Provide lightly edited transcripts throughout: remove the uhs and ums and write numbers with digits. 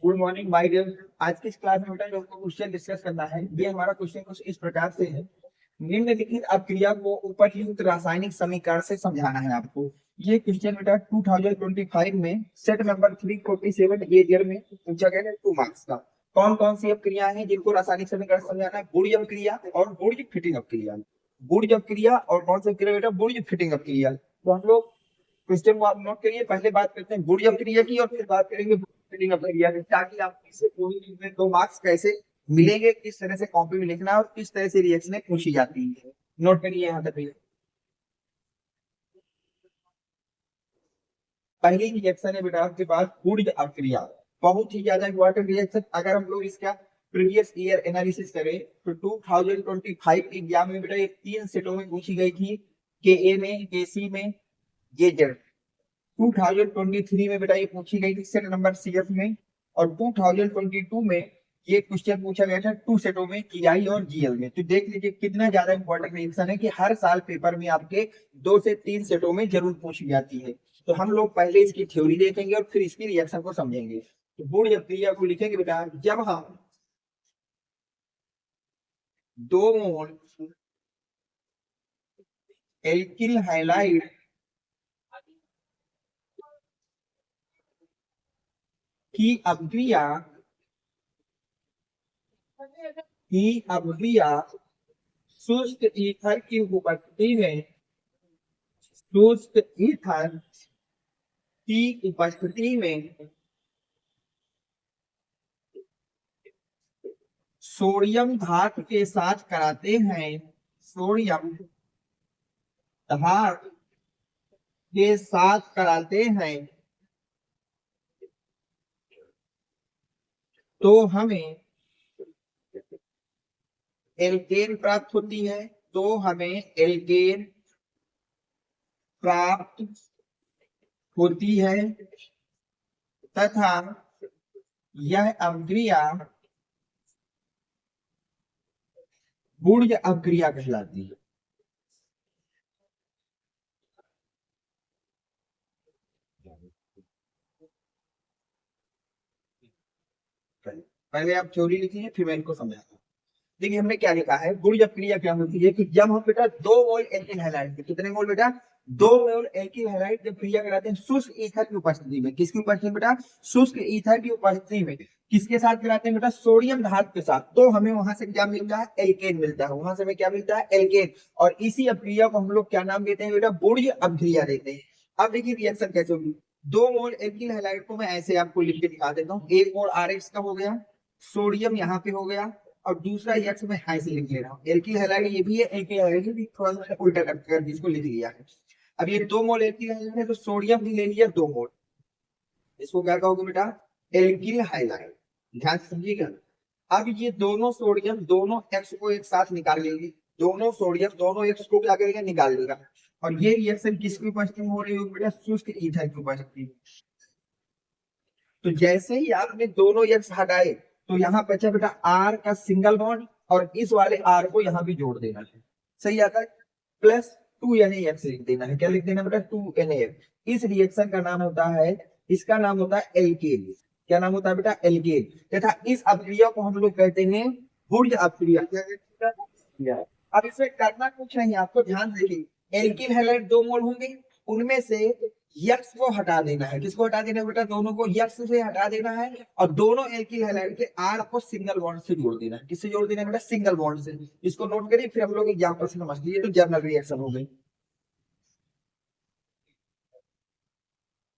Good morning my dear. आज की इस क्लास में बेटा जो हमको क्वेश्चन डिस्कस करना है, ये हमारा क्वेश्चन कुछ इस प्रकार से है। निम्नलिखित अपक्रिया को उपयुक्त रासायनिक समीकरण से समझाना है आपको। ये क्वेश्चन बेटा 2025 में सेट नंबर 347 ये ईयर में पूछा गया है 2 मार्क्स का। कौन कौन सी अपक्रियाएं हैं जिनको रासायनिक समीकरण समझाना है? बुर्ज अपक्रिया और बुर्ज फिटिंग अपक्रिया। बुर्ज अपक्रिया और कौन सी अपक्रिया बेटा? बुर्ज फिटिंग अपक्रिया। तो हम लोग क्वेश्चन को आप नोट करिए। पहले बात करते हैं बुर्ज अपक्रिया की और फिर बात करेंगे फिटिंग अपक्रिया की, ताकि आप इससे कोई चीज में 2 मार्क्स कैसे मिलेंगे, किस तरह से कॉपी में लिखना है और किस तरह से रिएक्शन पूछी जाती है। नोट करिए यहाँ तक। पहली रिएक्शन है बेटा आपके पास बुर्ज अपक्रिया। बहुत ही ज्यादा इंपॉर्टेंट रिएक्शन। अगर हम लोग इसका प्रीवियस ईयर एनालिसिस करें तो 2025 के एग्जाम में बेटा ये 3 सेटों में पूछी गई थी, के ए में, के सी में, ये जेड। 2023 में बेटा ये पूछी गई थी सेट नंबर सीएफ में, और 2022 में ये क्वेश्चन पूछा गया था 2 सेटों में, जीआई और जीएल में। तो देख लीजिए कितना ज्यादा इंपॉर्टेंट रिएक्शन है कि हर साल पेपर में आपके 2 से 3 सेटों में जरूर पूछी जाती है। तो हम लोग पहले इसकी थ्योरी देखेंगे और फिर इसकी रिएक्शन को समझेंगे। तो बुर्ज अपक्रिया को लिखेंगे बेटा, जब हम 2 मोल एल्किल हैलाइड की अपक्रिया शुष्क ईथर की उपस्थिति में, शुष्क ईथर की उपस्थिति में सोडियम धातु के साथ कराते हैं, सोडियम धातु के साथ कराते हैं, तो हमें एल्केन प्राप्त होती है। तो हमें एल्केन प्राप्त होती है तथा यह अपक्रिया बुर्ज अपक्रिया कहलाती है। पहले आप थ्योरी लिखिए फिर मैं इनको समझाता हूँ। देखिए हमने क्या लिखा है, बुर्ज अपक्रिया क्या होती है कि जब हम बेटा 2 मोल एल्किल हैलाइड के, कितने मोल बेटा? 2 मोल एल्किल हैलाइड जब क्रिया कराते हैं शुष्क ईथर की उपस्थिति में। किसकी उपस्थिति में बेटा? शुष्क ईथर की उपस्थिति में। किसके साथ कराते हैं बेटा? सोडियम धातु के साथ। तो हमें वहां से क्या मिलता है? एल्केन मिलता है। वहां से हमें क्या मिलता है? एल्केन। और इसी अपक्रिया को हम लोग क्या नाम देते हैं बेटा? बुर्ज अपक्रिया देते हैं। अब देखिए रिएक्शन कैसे होगी। 2 मोल एल्किल हैलाइड को मैं ऐसे आपको लिख के दिखा देता हूँ। 1 मोल आर एक्स का हो गया, सोडियम यहाँ पे हो गया, और दूसरा एक्स में हाई से लिख ले रहा हूँ। एल्किल हैलाइड ये भी है, एल्किल हैलाइड भी थोड़ा सा उल्टा कर जिसको लिख लिया है। अब ये 2 मोल एल्किल हैलाइड है तो सोडियम भी ले लिया 2 मोल। इसको क्या कहोगे बेटा? Alkyl halide. ध्यान से समझिएगा। अब ये दोनों सोडियम दोनों एक्स को एक साथ निकाल लेंगे। दोनों सोडियम दोनों एक्स को क्या करेगा? निकाल लेगा। और ये रिएक्शन किसकी उपस्थिति में हो रही होगी बेटा? शुष्क ईथर की उपस्थिति में। तो जैसे ही आपने दोनों एक्स हटाए तो यहाँ बचा बेटा आर का सिंगल बॉन्ड, और इस वाले आर को यहाँ भी जोड़ देना है। सही आता है। प्लस 2Na लिख देना है। क्या लिख देना बेटा? 2Na। इस रिएक्शन का नाम होता है, इसका नाम होता है एल्केन। क्या नाम होता है बेटा? एल्केन। तथा इस अपक्रिया को हम लोग कहते हैं बुर्ज अपक्रिया। अब इसमें करना कुछ नहीं, आपको ध्यान देखिए। एल्किल हैलाइड 2 मोल होंगे, उनमें से यक्स को हटा देना है। किसको हटा देना है बेटा? दोनों को यक्स से हटा देना है, और दोनों एल्किल हैलाइड के आर को सिंगल बॉन्ड से जोड़ देना है। किससे जोड़ देना है बेटा? सिंगल बॉन्ड से। इसको नोट करिए फिर हम लोग एग्जाम्पल से समझ लीजिए। तो जर्नल रिएक्शन हो गई।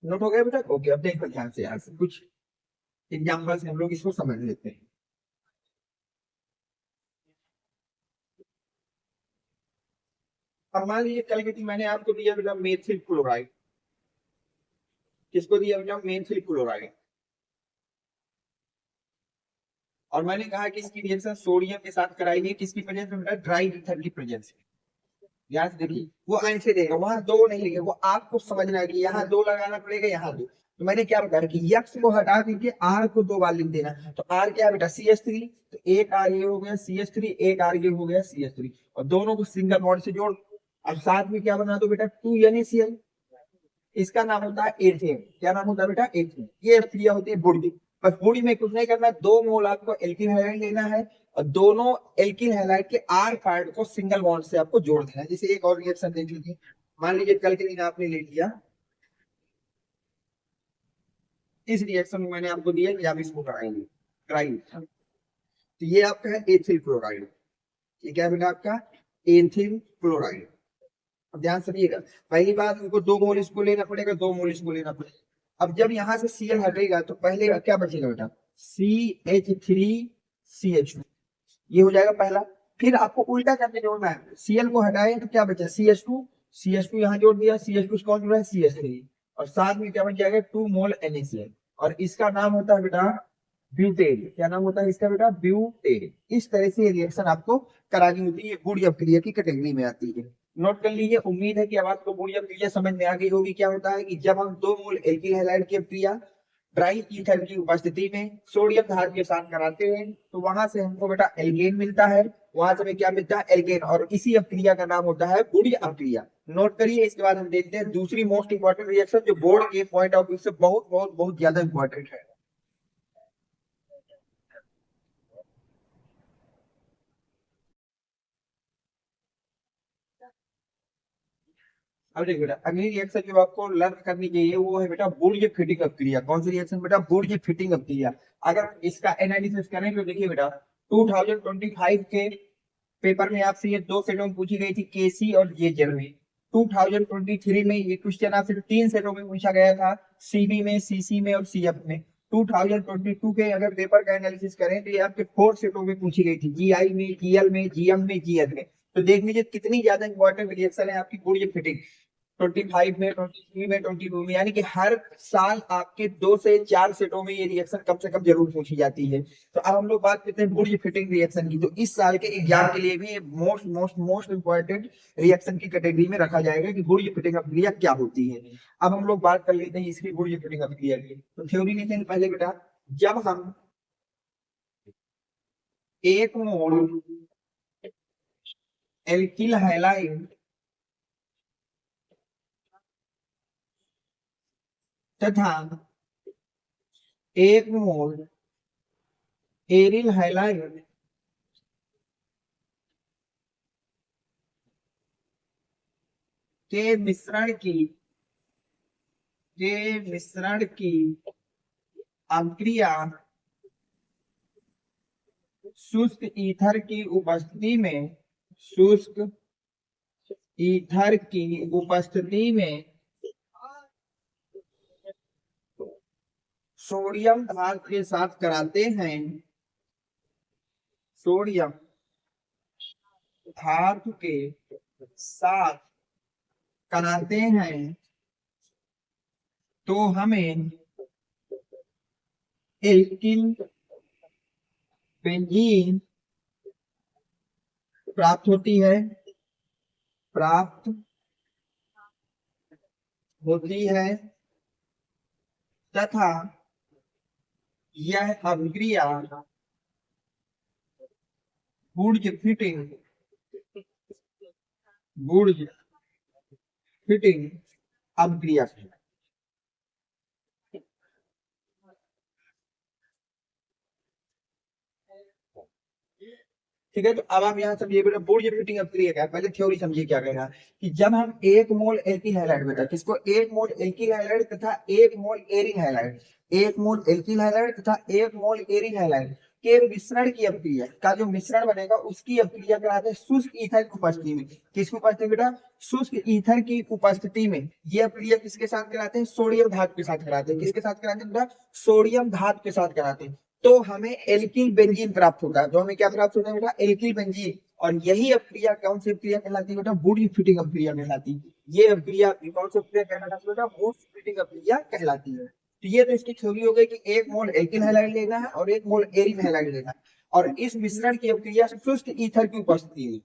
नोट हो गया बेटा? ओके। अब देखो ध्यान से, यहाँ से कुछ एग्जाम्पल से हम लोग इसको समझ लेते हैं। अब मान लीजिए कल के दिन मैंने आपको दिया बेटा मेथिल क्लोराइड। किसको दिया बेटा? Methyl chloride. और मैंने कहा कि इसकी रिएक्शन सोडियम के साथ कराई गई। किसकी प्रेजेंस में बेटा? ड्राई ईथर की प्रेजेंस में। याद देखिए वो ऐसे देगा, वहां 2 नहीं लिखे, वो आपको समझना है कि यहाँ 2 लगाना पड़ेगा, यहाँ 2। तो मैंने क्या बताया कि यक्स को हटा करके आर को 2 बार लिख देना। तो आर क्या बेटा? CH3। तो एक आर ये हो गया CH3, एक आर ये हो गया CH3, और दोनों को सिंगल बॉन्ड से जोड़। अब साथ में क्या बना दो बेटा? 2NaCl। इसका नाम होता है एथेन। क्या नाम होता है बेटा? एथेन। ये क्रिया होती है बुर्ज। बस बॉडी में कुछ नहीं करना, 2 मोल आपको एल्किल हैलाइड लेना है और दोनों एल्किल हैलाइड के आर पार्ट को सिंगल बॉन्ड से आपको जोड़ देना है। जैसे एक और रिएक्शन देख लीजिए, मान लीजिए कल के दिन आपने ले लिया, इस रिएक्शन में मैंने आपको दिया कि आप इसको कराएंगे ट्राई, तो ये आपका है एथिल क्लोराइड। ये क्या बेटा आपका एथिल क्लोराइड। अब ध्यान सुनिएगा, पहली बात उनको 2 मोल इसको लेना पड़ेगा, 2 मोल इसको लेना पड़ेगा। अब जब यहाँ से Cl हटेगा तो पहले क्या बचेगा बेटा, CH3CH2, ये हो जाएगा पहला। फिर आपको उल्टा करके जोड़ना है, Cl को हटाए तो क्या बचा CH2, CH2 यहाँ जोड़ दिया, CH2 कौन जुड़ा है CH3, और साथ में क्या बच जाएगा 2 मोल NaCl, और इसका नाम होता है बेटा ब्यूटेन। क्या नाम होता है इसका बेटा, ब्यूटेन। इस तरह से रिएक्शन आपको करानी होती है, गुड़ अवक्रिया की कैटेगरी में आती है। नोट कर लीजिए, उम्मीद है कि अब आपको गुड़ अवक्रिया समझ में आ गई होगी। क्या होता है कि जब हम 2 मोल एल्किल हैलाइड की अवक्रिया ड्राई ईथर की उपस्थिति में सोडियम धातु के साथ कराते हैं तो वहां से हमको बेटा एल्केन मिलता है, वहां से हमें क्या मिलता है एल्केन, और इसी अवक्रिया का नाम होता है गुड़ अवक्रिया। नोट करिए। इसके बाद हम देखते हैं दूसरी मोस्ट इंपॉर्टेंट रिएक्शन जो बोर्ड के पॉइंट ऑफ व्यू से बहुत बहुत बहुत ज्यादा इंपॉर्टेंट है। अब देखिए बेटा, अगली रिएक्शन जो आपको लर्न करनी चाहिए वो है बेटा बुर्ज फिटिंग अवक्रिया। कौन सी रिएक्शन बेटा, बुर्ज फिटिंग अवक्रिया। अगर इसका एनालिसिस करें तो देखिए बेटा 2025 के पेपर में आपसे ये 2 सेटों में पूछी गई थी, केसी और जेजेल में। 2023 में ये क्वेश्चन आपसे 3 सेटों में पूछा गया था, सीबी में, सीसी में और सीएफ में। 2022 के अगर पेपर का एनालिसिस करें तो ये आपके 4 सेटों में पूछी गई थी, जीआई में, जीएल में, जीएम में, जीएल में। तो देख लीजिए कितनी ज्यादा इंपॉर्टेंट रिएक्शन है आपकी बुर्ज फिटिंग। 25 में, 23 में, 22 में, यानी कि हर साल आपके 2 से 4 सेटों में ये रिएक्शन कम से कम जरूर पूछी जाती है। तो अब हम लोग बात करते हैं बुर्ज फिटिंग रिएक्शन की, तो इस साल के एग्जाम के लिए भी most most most important reaction की कैटेगरी में रखा जाएगा कि बुर्ज फिटिंग अभिक्रिया क्या होती है। अब हम लोग बात कर लेते हैं इसकी बुर्ज फिटिंग अभिक्रिया की। तो थ्योरी लेते हैं पहले बेटा, जब हम 1 मोल एल्किल हैलाइड तथा 1 मोल एरिल हैलाइड के मिश्रण की अभिक्रिया शुष्क ईथर की उपस्थिति में, शुष्क ईथर की उपस्थिति में सोडियम धातु के साथ कराते हैं, सोडियम धातु के साथ कराते हैं तो हमें एल्किल बेंजीन प्राप्त होती है, प्राप्त होती है तथा यह अभिक्रिया बुर्ज फिटिंग, बुर्ज फिटिंग अभिक्रिया है। ठीक है, तो अब आप यहाँ समझिए बेटा बुर्ज फिटिंग अभिक्रिया क्या है। पहले थ्योरी समझिए क्या कह रहा है कि जब हम 1 मोल एल्किल हैलाइड बेटा, किसको 1 मोल एल्किल हैलाइड तथा 1 मोल एरिल हैलाइड, 1 मोल एल्किल हैलाइड तथा 1 मोल एरिल हैलाइड के मिश्रण की अभिक्रिया का जो मिश्रण बनेगा उसकी अभिक्रिया कराते हैं शुष्क ईथर की उपस्थिति में। किसकी उपस्थिति बेटा, शुष्क ईथर की उपस्थिति में ये अभिक्रिया किसके साथ कराते हैं, सोडियम धातु के साथ कराते हैं। किसके साथ कराते हैं बेटा, सोडियम धातु के साथ कराते हैं, तो हमें एल्किल बेंजीन प्राप्त होता है। तो हमें क्या प्राप्त होता है बेटा, एल्किल बेंजीन। और यही अभिक्रिया कौन सी अभिक्रिया कहलाती है बेटा, बुर्ज फिटिंग अभिक्रिया कहलाती है। ये अभिक्रिया कौन सी अभिक्रिया कहलाती है बेटा, बुर्ज फिटिंग अभिक्रिया कहलाती है। तो ये तो इसकी थ्योरी हो गई कि 1 मोल एल्किल हैलाइड लेना है और 1 मोल एरिल हैलाइड लेना है, और इस मिश्रण की अभिक्रिया शुष्क ईथर की उपस्थिति में,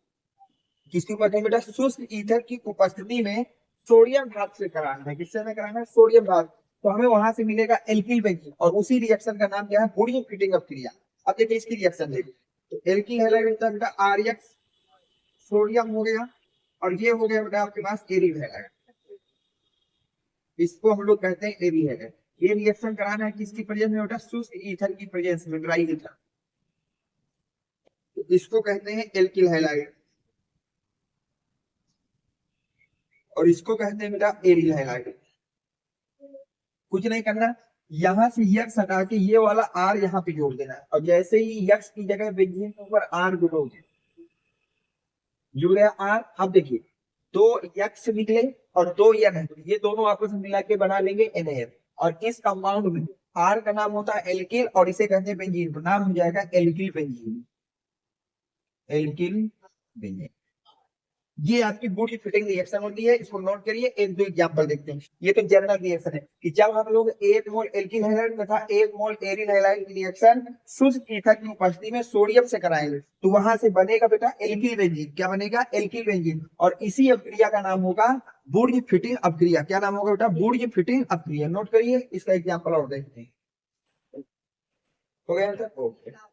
किसकी उपस्थिति बेटा, शुष्क ईथर की उपस्थिति में सोडियम धातु से कराना है। किससे हमें कराना है, सोडियम धातु। तो हमें वहां से मिलेगा एल्किल बेंजीन, और उसी रिएक्शन का नाम क्या है, बुर्ज फिटिंग अभिक्रिया। अब देखिए इसकी रिएक्शन देखिए, तो एल्किल हैलाइड होता है बेटा आरएक्स, सोडियम हो गया, और ये हो गया बेटा आपके पास एरिल हैलाइड, इसको हम लोग कहते हैं एरिल हैलाइड। ये रिएक्शन कराना है किसकी प्रेजेंस में बेटा, शुष्क ईथर की प्रेजेंस में, ड्राई ईथर। तो इसको कहते हैं एल्किल हैलाइड, और इसको कहते हैं बेटा एरिल हैलाइड। कुछ नहीं करना, यहां से यक्स हटा के ये वाला आर यहाँ पे जोड़ देना है, और जैसे ही यक्स की जगह बेंजीन के ऊपर आर जोड़ोगे, जुड़ गया आर। अब देखिए, दो यक्स निकले और दो यन है, ये दोनों आपस में मिला के बना लेंगे NaF, और इस कंपाउंड में आर का नाम होता है एल्किल और इसे कहते हैं बेंजीन, तो नाम हो जाएगा एल्किल बेंजीन, एल्किल बेंजीन। ये आपकी गुड फिटिंग रिएक्शन होती है, इसको नोट करिए। एक दो एग्जांपल देखते हैं। ये तो जनरल रिएक्शन है कि जब हम लोग 1 मोल एल्किल हैलाइड तथा 1 मोल एरिल हैलाइड की रिएक्शन शुष्क ईथर की उपस्थिति में सोडियम से कराएंगे, तो वहां से बनेगा बेटा एल्किल बेंजीन। क्या बनेगा? Alkyl benzene. और इसी अभिक्रिया का नाम होगा बुर्ज फिटिंग अभिक्रिया। क्या नाम होगा बेटा? बुर्ज फिटिंग अभिक्रिया। नोट करिए, इसका एग्जाम्पल और देखते हैं। हो गया बेटा? ओके।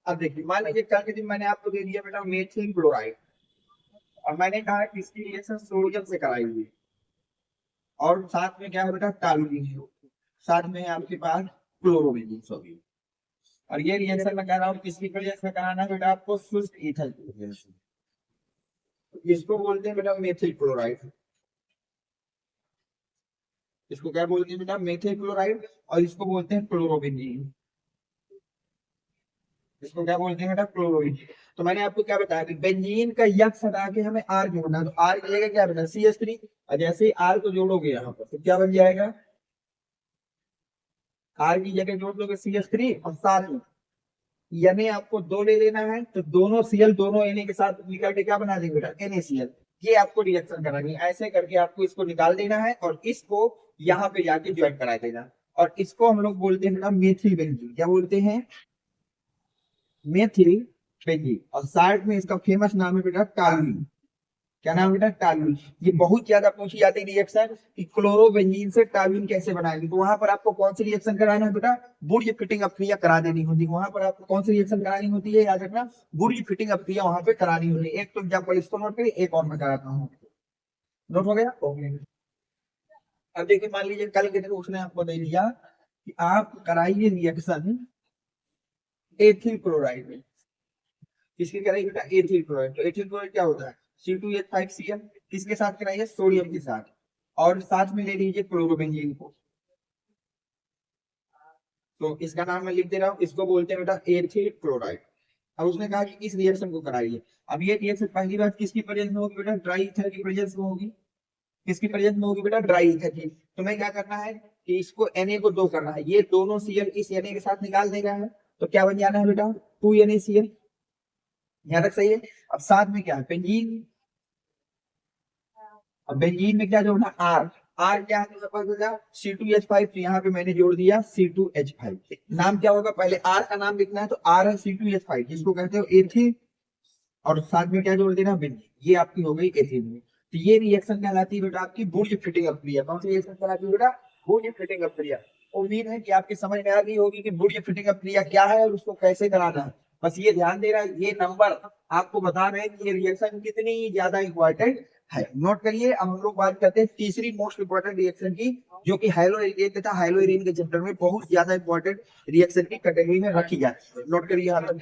अब देखिए, मान लीजिए कल के दिन मैंने आपको दे दिया बेटा मेथिल क्लोराइड, और मैंने कहा कि इसकी रिएक्शन सोडियम से कराई हुई, और साथ में क्या है बेटा? टॉलुइन है, साथ में है आपके पास क्लोरोबेंजीन सोडियम। और ये रिएक्शन मैं कह रहा हूँ किसकी वजह से कराना है बेटा? आपको शुष्क ईथर की वजह से। इसको बोलते हैं बेटा मेथिल क्लोराइड। इसको क्या बोलते हैं बेटा? Methyl chloride. और इसको बोलते हैं क्लोरोबेंजीन। इसको क्या बोलते हैं बेटा? क्लोरोबेंजीन। तो मैंने आपको क्या बताया कि बेंजीन का यक्स हटा के हमें आर जोड़ना है, तो आर की जगह क्या बेटा? CH3। और जैसे ही आर को जोड़ोगे यहाँ पर, तो क्या बन जाएगा? आर की जगह जोड़ दोगे CH3, और साथ में Na आपको दो ले लेना है, तो दोनों Cl दोनों Na के साथ निकल के क्या बना देंगे बेटा? NaCl। ये आपको रिएक्शन करानी है, ऐसे करके आपको इसको निकाल देना है और इसको यहाँ पे जाके ज्वाइन करा देना। और इसको हम लोग बोलते हैं बेटा मेथिल बेंजीन। क्या बोलते हैं? Methyl benzene. और साइड में इसका फेमस नाम है बेटा टॉलुइन। क्या नाम बेटा? टॉलुइन। ये बहुत ज्यादा पूछी जाती है रिएक्शन कि क्लोरोबेंजीन से टॉलुइन कैसे बनाएंगे, तो वहां पर आपको कौन सी रिएक्शन कराना है बेटा? बुर्ज फिटिंग अभिक्रिया करा देनी होती है। वहां पर आपको कौन सी रिएक्शन करानी होती है? याद रखना, बुर्ज फिटिंग अभिक्रिया वहां पे करानी होती है। एक तो एग्जाम्पल इसको नोट करिए, एक और मैं कराता हूँ। नोट हो गया? ओके। अब देखिए, मान लीजिए कल के दिन उसने आपको दे दिया कि आप कराइए रिएक्शन एथिल क्लोराइड में। किसकी कराइए बेटा? Ethyl chloride. तो एथिल क्लोराइड क्या होता है? C2H5Cl। किसके साथ कराइए? सोडियम के साथ। और साथ में ले लीजिए क्लोरोबेंजीन को। तो इसका नाम मैं लिख दे रहा हूँ, इसको बोलते हैं बेटा एथिल क्लोराइड। अब उसने कहा कि इस रिएक्शन को कराइए। अब ये रिएक्शन पहली बात किसकी प्रेजेंस में होगी बेटा? ड्राई ईथर की प्रेजेंस में होगी। किसकी प्रेजेंस में होगी बेटा? ड्राई ईथर की। तो मैं क्या करना है कि इसको Na को दो करना है, ये दोनों Cl इस Na के साथ निकाल देगा है, तो क्या बन जाना है बेटा? 2NaCl। यहाँ तक सही है। अब साथ में क्या है? बेंजीन। अब बेंजीन में क्या जोड़ना? आर। आर क्या है मेरे पास बेटा? C2H5। तो यहाँ पे मैंने जोड़ दिया C2H5। नाम क्या होगा? पहले आर का नाम लिखना है, तो आर है C2H5 जिसको कहते हो एथिल, और साथ में क्या जोड़ देना? बेंजीन। ये आपकी हो गई एथिल में। तो ये रिएक्शन कहलाती है बेटा आपकी बुर्ज फिटिंग अभिक्रिया। कौन सी रिएक्शन कहलाती है बेटा? बुर्ज फिटिंग अभिक्रिया। उम्मीद है कि आपकी समझ में आ गई होगी कि बुर्ज फिटिंग अभिक्रिया क्या है और उसको कैसे कराना है। बस ये ध्यान देना, ये नंबर आपको बता रहे हैं कि ये रिएक्शन कितनी ज्यादा इंपॉर्टेंट है। नोट करिए। अब हम लोग बात करते हैं तीसरी मोस्ट इंपॉर्टेंट रिएक्शन की, जो कि हाइलोएरिन तथा हाइलोएरिन के चैप्टर में बहुत ज्यादा इंपॉर्टेंट रिएक्शन की कैटेगरी में रखी जाती है। नोट करिए यहाँ तक।